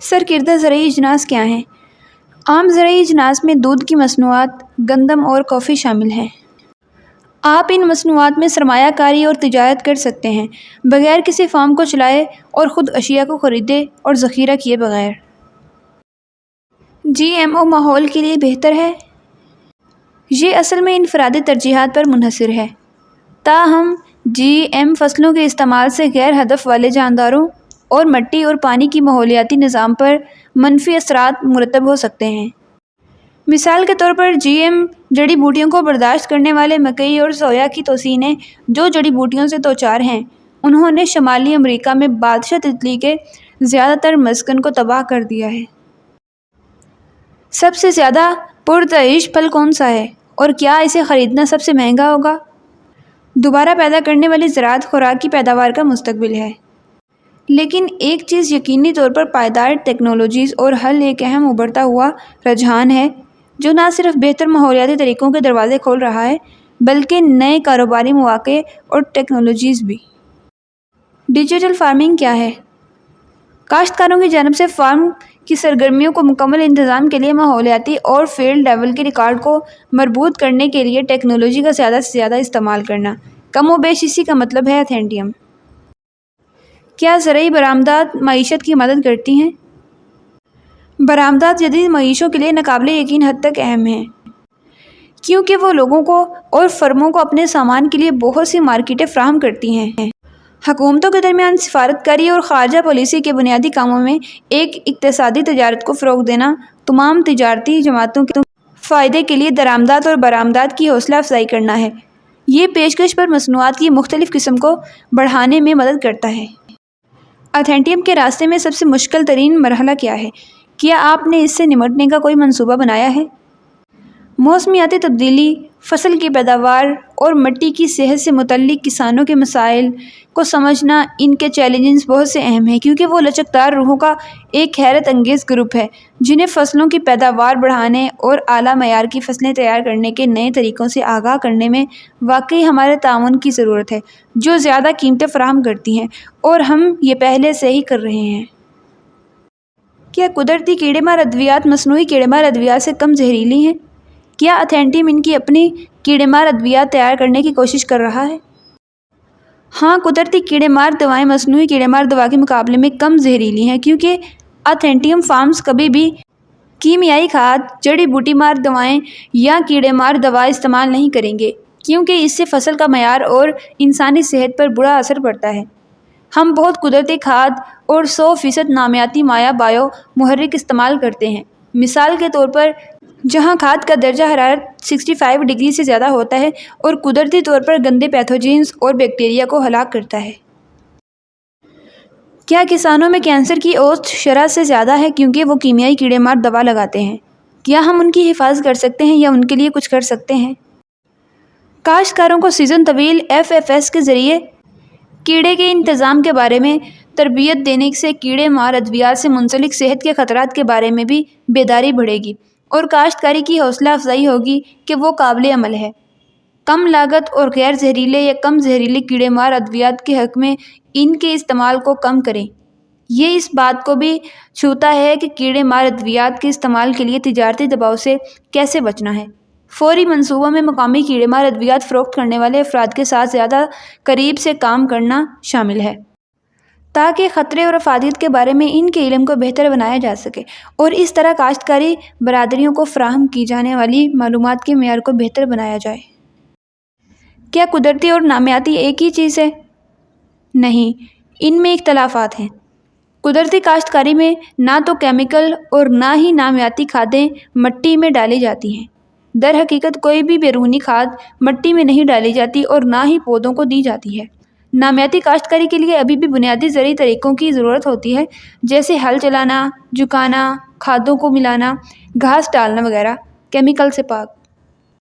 سرکردہ زرعی اجناس کیا ہیں؟ عام زرعی اجناس میں دودھ کی مصنوعات، گندم اور کافی شامل ہیں۔ آپ ان مصنوعات میں سرمایہ کاری اور تجارت کر سکتے ہیں بغیر کسی فارم کو چلائے اور خود اشیاء کو خریدے اور ذخیرہ کیے بغیر۔ جی ایم او ماحول کے لیے بہتر ہے؟ یہ اصل میں انفرادی ترجیحات پر منحصر ہے۔ تاہم جی ایم فصلوں کے استعمال سے غیر ہدف والے جانداروں اور مٹی اور پانی کی ماحولیاتی نظام پر منفی اثرات مرتب ہو سکتے ہیں۔ مثال کے طور پر جی ایم جڑی بوٹیوں کو برداشت کرنے والے مکئی اور سویا کی توسیعیں جو جڑی بوٹیوں سے دوچار ہیں، انہوں نے شمالی امریکہ میں بادشاہ تتلی کے زیادہ تر مسکن کو تباہ کر دیا ہے۔ سب سے زیادہ پرتعیش پھل کون سا ہے اور کیا اسے خریدنا سب سے مہنگا ہوگا؟ دوبارہ پیدا کرنے والی زراعت خوراک کی پیداوار کا مستقبل ہے، لیکن ایک چیز یقینی طور پر پائیدار ٹیکنالوجیز اور حل ایک اہم ابھرتا ہوا رجحان ہے جو نہ صرف بہتر ماحولیاتی طریقوں کے دروازے کھول رہا ہے بلکہ نئے کاروباری مواقع اور ٹیکنالوجیز بھی۔ ڈیجیٹل فارمنگ کیا ہے؟ کاشتکاروں کی جانب سے فارم کی سرگرمیوں کو مکمل انتظام کے لیے ماحولیاتی اور فیلڈ لیول کے ریکارڈ کو مربوط کرنے کے لیے ٹیکنالوجی کا زیادہ سے زیادہ استعمال کرنا۔ کم و بیش اسی کا مطلب ہے اتھینٹیم۔ کیا زرعی برآمدات معیشت کی مدد کرتی ہیں؟ برآمدات جدید معیشتوں کے لیے ناقابل یقین حد تک اہم ہیں، کیونکہ وہ لوگوں کو اور فرموں کو اپنے سامان کے لیے بہت سی مارکیٹیں فراہم کرتی ہیں۔ حکومتوں کے درمیان سفارت کاری اور خارجہ پالیسی کے بنیادی کاموں میں ایک اقتصادی تجارت کو فروغ دینا تمام تجارتی جماعتوں کے فائدے کے لیے درآمدات اور برآمدات کی حوصلہ افزائی کرنا ہے۔ یہ پیشکش پر مصنوعات کی مختلف قسم کو بڑھانے میں مدد کرتا ہے۔ اتھینٹیم کے راستے میں سب سے مشکل ترین مرحلہ کیا ہے؟ کیا آپ نے اس سے نمٹنے کا کوئی منصوبہ بنایا ہے؟ موسمیاتی تبدیلی، فصل کی پیداوار اور مٹی کی صحت سے متعلق کسانوں کے مسائل کو سمجھنا۔ ان کے چیلنجز بہت سے اہم ہیں کیونکہ وہ لچکدار روحوں کا ایک حیرت انگیز گروپ ہے جنہیں فصلوں کی پیداوار بڑھانے اور اعلیٰ معیار کی فصلیں تیار کرنے کے نئے طریقوں سے آگاہ کرنے میں واقعی ہمارے تعاون کی ضرورت ہے، جو زیادہ قیمتیں فراہم کرتی ہیں، اور ہم یہ پہلے سے ہی کر رہے ہیں۔ کیا قدرتی کیڑے مار ادویات مصنوعی کیڑے مار ادویات سے کم زہریلی ہیں؟ کیا اتھینٹیم ان کی اپنی کیڑے مار ادویات تیار کرنے کی کوشش کر رہا ہے؟ ہاں، قدرتی کیڑے مار دوائیں مصنوعی کیڑے مار دوا کے مقابلے میں کم زہریلی ہیں کیونکہ اتھینٹیم فارمز کبھی بھی کیمیائی کھاد، جڑی بوٹی مار دوائیں یا کیڑے مار دوا استعمال نہیں کریں گے کیونکہ اس سے فصل کا معیار اور انسانی صحت پر برا اثر پڑتا ہے۔ ہم بہت قدرتی کھاد اور 100% نامیاتی مائع بائیو محرک استعمال کرتے ہیں۔ مثال کے طور پر جہاں کھاد کا درجہ حرارت 65 ڈگری سے زیادہ ہوتا ہے اور قدرتی طور پر گندے پیتھوجنز اور بیکٹیریا کو ہلاک کرتا ہے۔ کیا کسانوں میں کینسر کی اوسط شرح سے زیادہ ہے کیونکہ وہ کیمیائی کیڑے مار دوا لگاتے ہیں؟ کیا ہم ان کی حفاظت کر سکتے ہیں یا ان کے لیے کچھ کر سکتے ہیں؟ کاشتکاروں کو سیزن طویل FFS کے ذریعے کیڑے کے انتظام کے بارے میں تربیت دینے سے کیڑے مار ادویات سے منسلک صحت کے خطرات کے بارے میں بھی بیداری بڑھے گی اور کاشتکاری کی حوصلہ افزائی ہوگی کہ وہ قابل عمل ہے۔ کم لاگت اور غیر زہریلے یا کم زہریلی کیڑے مار ادویات کے حق میں ان کے استعمال کو کم کریں۔ یہ اس بات کو بھی چھوتا ہے کہ کیڑے مار ادویات کے استعمال کے لیے تجارتی دباؤ سے کیسے بچنا ہے۔ فوری منصوبوں میں مقامی کیڑے مار ادویات فروخت کرنے والے افراد کے ساتھ زیادہ قریب سے کام کرنا شامل ہے تاکہ خطرے اور افادیت کے بارے میں ان کے علم کو بہتر بنایا جا سکے اور اس طرح کاشتکاری برادریوں کو فراہم کی جانے والی معلومات کے معیار کو بہتر بنایا جائے۔ کیا قدرتی اور نامیاتی ایک ہی چیز ہے؟ نہیں، ان میں اختلافات ہیں۔ قدرتی کاشتکاری میں نہ تو کیمیکل اور نہ ہی نامیاتی کھادیں مٹی میں ڈالی جاتی ہیں۔ در حقیقت کوئی بھی بیرونی کھاد مٹی میں نہیں ڈالی جاتی اور نہ ہی پودوں کو دی جاتی ہے۔ نامیاتی کاشتکاری کے لیے ابھی بھی بنیادی زرعی طریقوں کی ضرورت ہوتی ہے جیسے ہل چلانا، جھکانا، کھادوں کو ملانا، گھاس ڈالنا وغیرہ۔ کیمیکل سے پاک